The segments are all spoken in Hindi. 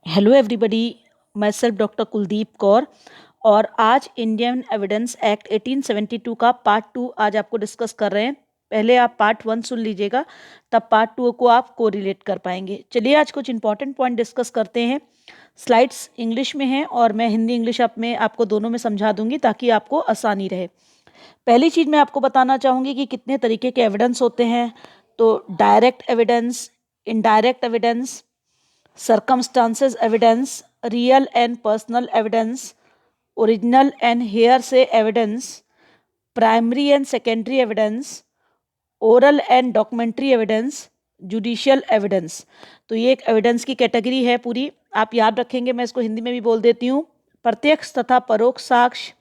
हेलो एवरीबॉडी, मैं सेल्फ डॉक्टर कुलदीप कौर और आज इंडियन एविडेंस एक्ट 1872 का पार्ट 2 आज आपको डिस्कस कर रहे हैं। पहले आप पार्ट 1 सुन लीजिएगा, तब पार्ट 2 को आप कोरिलेट कर पाएंगे। चलिए आज कुछ इंपॉर्टेंट पॉइंट डिस्कस करते हैं। स्लाइड्स इंग्लिश में हैं और मैं हिंदी इंग्लिश में आपको दोनों में समझा दूंगी ताकि आपको आसानी रहे। पहली चीज़ मैं आपको बताना चाहूँगी कि कितने तरीके के एविडेंस होते हैं। तो direct evidence, indirect evidence, circumstances evidence, real and personal evidence, original and hearsay evidence, primary and secondary evidence, oral and documentary evidence, judicial evidence. तो ये एक एविडेंस की कैटेगरी है पूरी, आप याद रखेंगे। मैं इसको हिंदी में भी बोल देती हूँ। प्रत्यक्ष तथा परोक्ष साक्ष्य,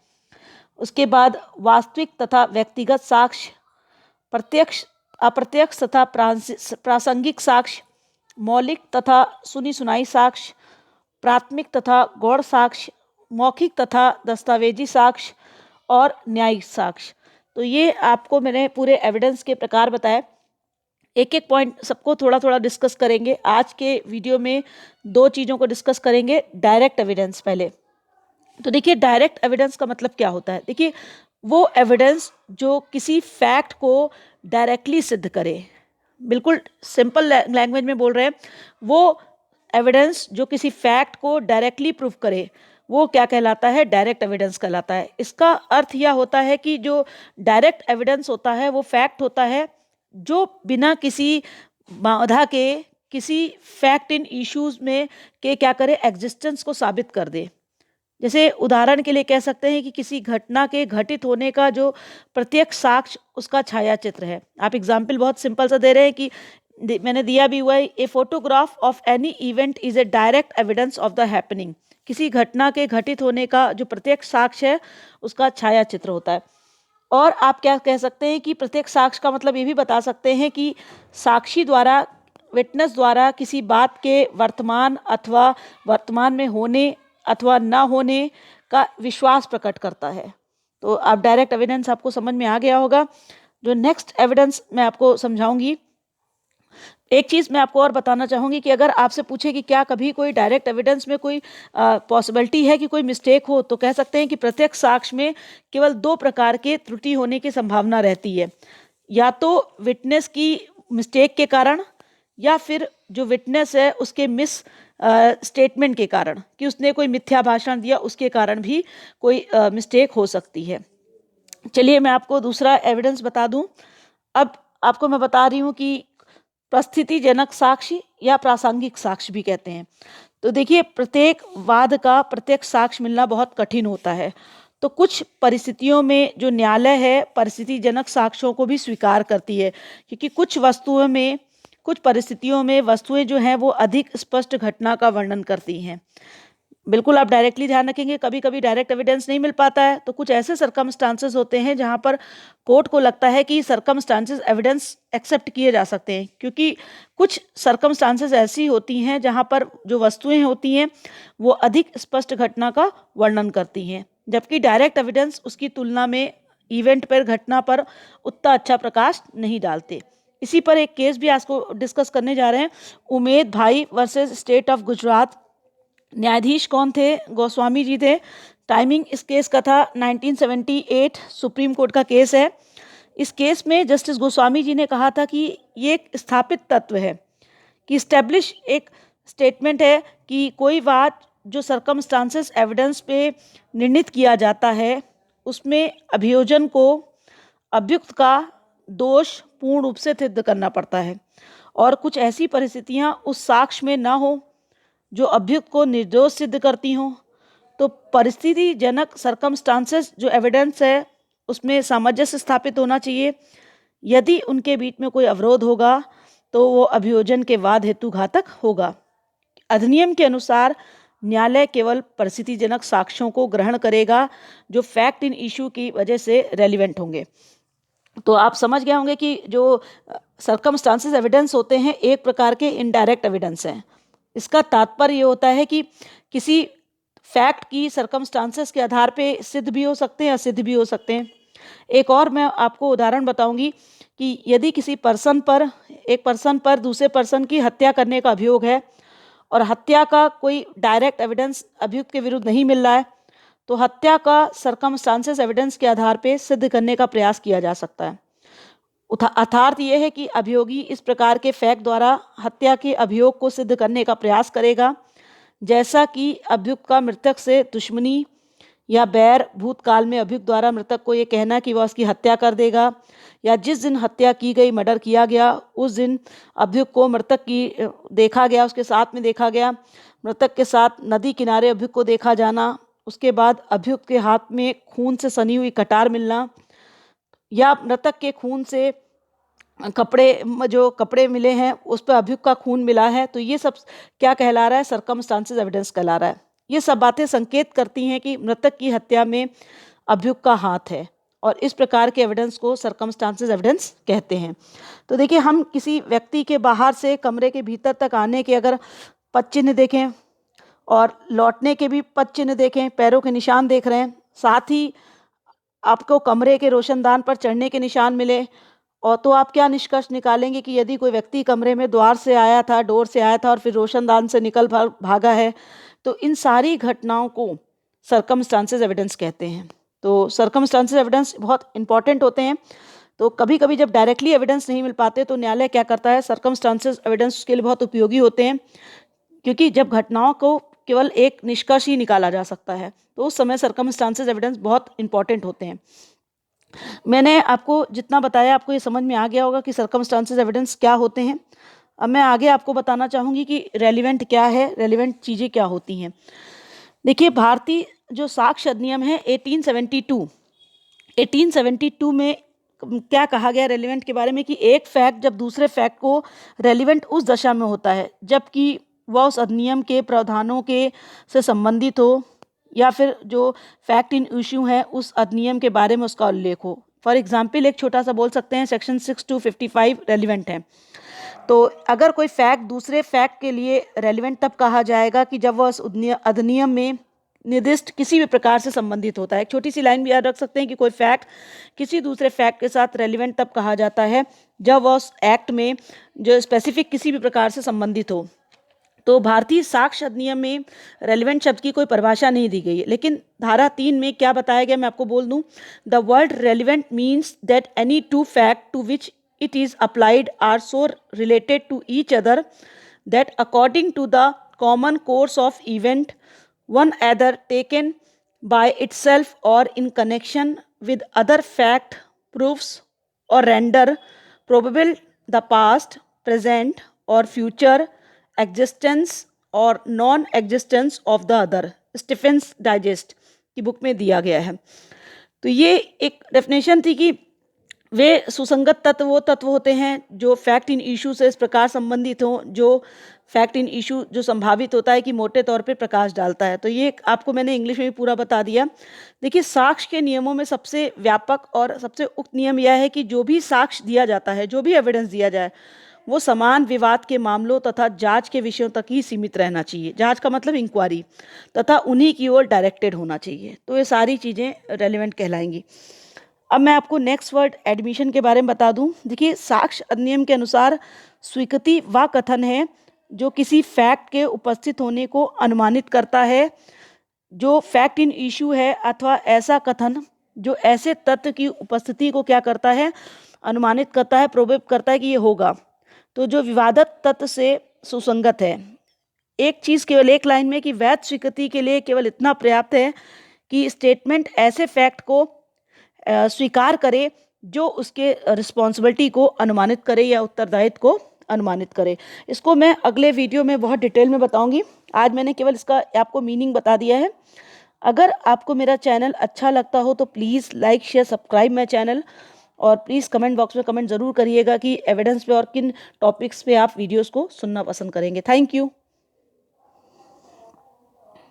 उसके बाद वास्तविक तथा व्यक्तिगत साक्ष्य, प्रत्यक्ष अप्रत्यक्ष तथा प्रासंगिक साक्ष्य, मौलिक तथा सुनी सुनाई साक्ष्य, प्राथमिक तथा गौण साक्ष्य, मौखिक तथा दस्तावेजी साक्ष्य और न्यायिक साक्ष्य। तो ये आपको मैंने पूरे एविडेंस के प्रकार बताए। एक एक पॉइंट सबको थोड़ा थोड़ा डिस्कस करेंगे। आज के वीडियो में दो चीज़ों को डिस्कस करेंगे। डायरेक्ट एविडेंस पहले। तो देखिए, डायरेक्ट एविडेंस का मतलब क्या होता है। देखिए, वो एविडेंस जो किसी फैक्ट को डायरेक्टली सिद्ध करे, बिल्कुल सिंपल लैंग्वेज में बोल रहे हैं, वो एविडेंस जो किसी फैक्ट को डायरेक्टली प्रूव करे वो क्या कहलाता है? डायरेक्ट एविडेंस कहलाता है। इसका अर्थ यह होता है कि जो डायरेक्ट एविडेंस होता है वो फैक्ट होता है जो बिना किसी बाधा के किसी फैक्ट इन इश्यूज में के क्या करे, एग्जिस्टेंस को साबित कर दे। जैसे उदाहरण के लिए कह सकते हैं कि किसी घटना के घटित होने का जो प्रत्यक्ष साक्ष्य उसका छाया चित्र है। आप एग्जाम्पल बहुत सिंपल सा दे रहे हैं कि मैंने दिया भी हुआ है, a photograph of any event is a direct evidence of the happening. किसी घटना के घटित होने का जो प्रत्यक्ष साक्ष्य है उसका छाया चित्र होता है। और आप क्या कह सकते हैं कि प्रत्यक्ष साक्ष्य का मतलब ये भी बता सकते हैं कि साक्षी द्वारा, विटनेस द्वारा किसी बात के वर्तमान अथवा वर्तमान में होने अथवा ना होने का विश्वास प्रकट करता है। तो आप डायरेक्ट एविडेंस आपको समझ में आ गया होगा। जो नेक्स्ट एविडेंस मैं आपको समझाऊंगी, एक चीज़ मैं आपको और बताना चाहूँगी कि अगर आपसे पूछे कि क्या कभी कोई डायरेक्ट एविडेंस में कोई पॉसिबिलिटी है कि कोई मिस्टेक हो, तो कह सकते हैं कि प्रत्यक्ष साक्ष्य में केवल दो प्रकार के त्रुटि होने की संभावना रहती है। या तो विटनेस की मिस्टेक के कारण, या फिर जो विटनेस है उसके मिस स्टेटमेंट के कारण, कि उसने कोई मिथ्या भाषण दिया, उसके कारण भी कोई मिस्टेक हो सकती है। चलिए मैं आपको दूसरा एविडेंस बता दूं। अब आपको मैं बता रही हूं कि परिस्थितिजनक साक्ष्य या प्रासंगिक साक्ष्य भी कहते हैं। तो देखिए, प्रत्येक वाद का प्रत्यक्ष साक्ष्य मिलना बहुत कठिन होता है। तो कुछ परिस्थितियों में जो न्यायालय है परिस्थितिजनक साक्ष्यों को भी स्वीकार करती है, क्योंकि कुछ वस्तुओं में, कुछ परिस्थितियों में वस्तुएं जो हैं वो अधिक स्पष्ट घटना का वर्णन करती हैं। बिल्कुल आप डायरेक्टली ध्यान रखेंगे, कभी कभी डायरेक्ट एविडेंस नहीं मिल पाता है, तो कुछ ऐसे सरकमस्टांसेस होते हैं जहां पर कोर्ट को लगता है कि सरकमस्टांसेस एविडेंस एक्सेप्ट किए जा सकते हैं, क्योंकि कुछ सरकमस्टांसेस ऐसी होती हैं जहां पर जो वस्तुएं होती हैं वो अधिक स्पष्ट घटना का वर्णन करती हैं, जबकि डायरेक्ट एविडेंस उसकी तुलना में इवेंट पर, घटना पर उतना अच्छा प्रकाश नहीं डालते। इसी पर एक केस भी आज को डिस्कस करने जा रहे हैं, उमेद भाई वर्सेस स्टेट ऑफ गुजरात। न्यायाधीश कौन थे? गोस्वामी जी थे। टाइमिंग इस केस का था 1978, सुप्रीम कोर्ट का केस है। इस केस में जस्टिस गोस्वामी जी ने कहा था कि ये एक स्थापित तत्व है, कि स्टैब्लिश एक स्टेटमेंट है कि कोई बात जो सरकमस्टांसेस एविडेंस पे निर्णित किया जाता है उसमें अभियोजन को अभियुक्त का दोष पूर्ण रूप से सिद्ध करना पड़ता है, और कुछ ऐसी परिस्थितियां उस साक्ष्य में ना हो जो अभियुक्त को निर्दोष सिद्ध करती हों। तो परिस्थितिजनक सरकमस्टांसेस जो एविडेंस है उसमें सामंजस्य स्थापित होना चाहिए। यदि उनके बीच में कोई अवरोध होगा तो वो अभियोजन के वाद हेतु घातक होगा। अधिनियम के अनुसार न्यायालय केवल परिस्थितिजनक साक्ष्यों को ग्रहण करेगा जो फैक्ट इन इशू की वजह से रेलिवेंट होंगे। तो आप समझ गए होंगे कि जो सरकमस्टांसेस एविडेंस होते हैं एक प्रकार के इनडायरेक्ट एविडेंस हैं। इसका तात्पर्य ये होता है कि किसी फैक्ट की सरकमस्टांसेस के आधार पे सिद्ध भी हो सकते हैं, असिद्ध भी हो सकते हैं। एक और मैं आपको उदाहरण बताऊंगी कि यदि किसी पर्सन पर, एक पर्सन पर दूसरे पर्सन की हत्या करने का अभियोग है और हत्या का कोई डायरेक्ट एविडेंस अभियुक्त के विरुद्ध नहीं मिल रहा है, तो हत्या का सर्कमस्टांसेस एविडेंस के आधार पर सिद्ध करने का प्रयास किया जा सकता है। अर्थात यह है कि अभियोगी इस प्रकार के फैक्ट द्वारा हत्या के अभियोग को सिद्ध करने का प्रयास करेगा, जैसा कि अभियुक्त का मृतक से दुश्मनी या बैर, भूतकाल में अभियुक्त द्वारा मृतक को ये कहना कि वह उसकी हत्या कर देगा, या जिस दिन हत्या की गई, मर्डर किया गया, उस दिन अभियुक्त को मृतक की देखा गया, उसके साथ में देखा गया, मृतक के साथ नदी किनारे अभियुक्त को देखा जाना, उसके बाद अभियुक्त के हाथ में खून से सनी हुई कटार मिलना, या मृतक के खून से कपड़े मिले हैं उस पर अभियुक्त का खून मिला है, तो ये सब क्या कहला रहा है? सर्कमस्टांसेस एविडेंस कहला रहा है। ये सब बातें संकेत करती हैं कि मृतक की हत्या में अभियुक्त का हाथ है, और इस प्रकार के एविडेंस को सर्कमस्टांसेस एविडेंस कहते हैं। तो देखिए, हम किसी व्यक्ति के बाहर से कमरे के भीतर तक आने के अगर पद चिन्ह देखें और लौटने के भी पद चिन्ह देखें, पैरों के निशान देख रहे हैं, साथ ही आपको कमरे के रोशनदान पर चढ़ने के निशान मिले, और तो आप क्या निष्कर्ष निकालेंगे कि यदि कोई व्यक्ति कमरे में द्वार से आया था, डोर से आया था और फिर रोशनदान से निकल भागा है, तो इन सारी घटनाओं को सर्कमस्टांसेस एविडेंस कहते हैं। तो सर्कमस्टांसेस एविडेंस बहुत इंपॉर्टेंट होते हैं। तो कभी कभी जब डायरेक्टली एविडेंस नहीं मिल पाते तो न्यायालय क्या करता है? सर्कमस्टांसेस एविडेंस के लिए बहुत उपयोगी होते हैं, क्योंकि जब घटनाओं को केवल एक निष्कर्ष ही निकाला जा सकता है, तो उस समय सर्कमस्टांसेस एविडेंस बहुत इंपॉर्टेंट होते हैं। मैंने आपको जितना बताया, आपको ये समझ में आ गया होगा कि सर्कमस्टांसेस एविडेंस क्या होते हैं। अब मैं आगे आपको बताना चाहूँगी कि रेलिवेंट क्या है, रेलिवेंट चीज़ें क्या होती हैं। देखिए, भारतीय जो साक्ष्य अधिनियम है 1872 में क्या कहा गया रेलिवेंट के बारे में कि एक फैक्ट जब दूसरे फैक्ट को रेलिवेंट उस दशा में होता है जबकि वह उस अधिनियम के प्रावधानों के से संबंधित हो, या फिर जो फैक्ट इन इश्यू है उस अधिनियम के बारे में उसका उल्लेख हो। फॉर एग्जाम्पल एक छोटा सा बोल सकते हैं, सेक्शन 6255 रेलिवेंट है। तो अगर कोई फैक्ट दूसरे फैक्ट के लिए रेलिवेंट तब कहा जाएगा कि जब वह उस अधिनियम में निर्दिष्ट किसी भी प्रकार से संबंधित होता है। एक छोटी सी लाइन भी याद रख सकते हैं कि कोई फैक्ट किसी दूसरे फैक्ट के साथ रेलिवेंट तब कहा जाता है जब वह उस एक्ट में जो स्पेसिफिक किसी भी प्रकार से संबंधित हो। तो भारतीय साक्ष्य अधिनियम में रेलिवेंट शब्द की कोई परिभाषा नहीं दी गई है, लेकिन धारा 3 में क्या बताया गया मैं आपको बोल दूं। The word relevant means that any two fact to which it is applied are so related to each other that according to the common course of event one either taken by itself or in connection with other fact proves or render probable the past, present or future existence or non-existence of the other। Stephen's Digest की बुक में दिया गया है। तो ये एक डेफिनेशन थी कि वे सुसंगत तत्व वो तत्व होते हैं जो फैक्ट इन इशू से इस प्रकार संबंधित हों, जो फैक्ट इन इशू जो संभावित होता है कि मोटे तौर पे प्रकाश डालता है। तो ये आपको मैंने इंग्लिश में भी पूरा बता दिया। देखिए, साक्ष्य के नियमों में सबसे व्यापक और सबसे उक्त नियम यह है कि जो भी साक्ष्य दिया जाता है, जो भी एविडेंस दिया जाए, वो समान विवाद के मामलों तथा जांच के विषयों तक ही सीमित रहना चाहिए। जांच का मतलब इंक्वायरी, तथा उन्हीं की ओर डायरेक्टेड होना चाहिए। तो ये सारी चीज़ें रेलिवेंट कहलाएंगी। अब मैं आपको नेक्स्ट वर्ड एडमिशन के बारे में बता दूं। देखिए, साक्ष्य अधिनियम के अनुसार स्वीकृति वह कथन है जो किसी फैक्ट के उपस्थित होने को अनुमानित करता है जो फैक्ट इन इशू है, अथवा ऐसा कथन जो ऐसे तथ्य की उपस्थिति को क्या करता है? अनुमानित करता है, प्रोबेब करता है कि ये होगा। तो जो विवादित तथ्य से सुसंगत है। एक चीज़ केवल एक लाइन में कि वैध स्वीकृति के लिए केवल इतना पर्याप्त है कि स्टेटमेंट ऐसे फैक्ट को स्वीकार करे जो उसके रिस्पॉन्सिबिलिटी को अनुमानित करे या उत्तरदायित्व को अनुमानित करे। इसको मैं अगले वीडियो में बहुत डिटेल में बताऊंगी। आज मैंने केवल इसका आपको मीनिंग बता दिया है। अगर आपको मेरा चैनल अच्छा लगता हो तो please like, share, subscribe my channel, और प्लीज़ कमेंट बॉक्स में कमेंट ज़रूर करिएगा कि एविडेंस पे और किन टॉपिक्स पे आप वीडियोस को सुनना पसंद करेंगे। Thank you.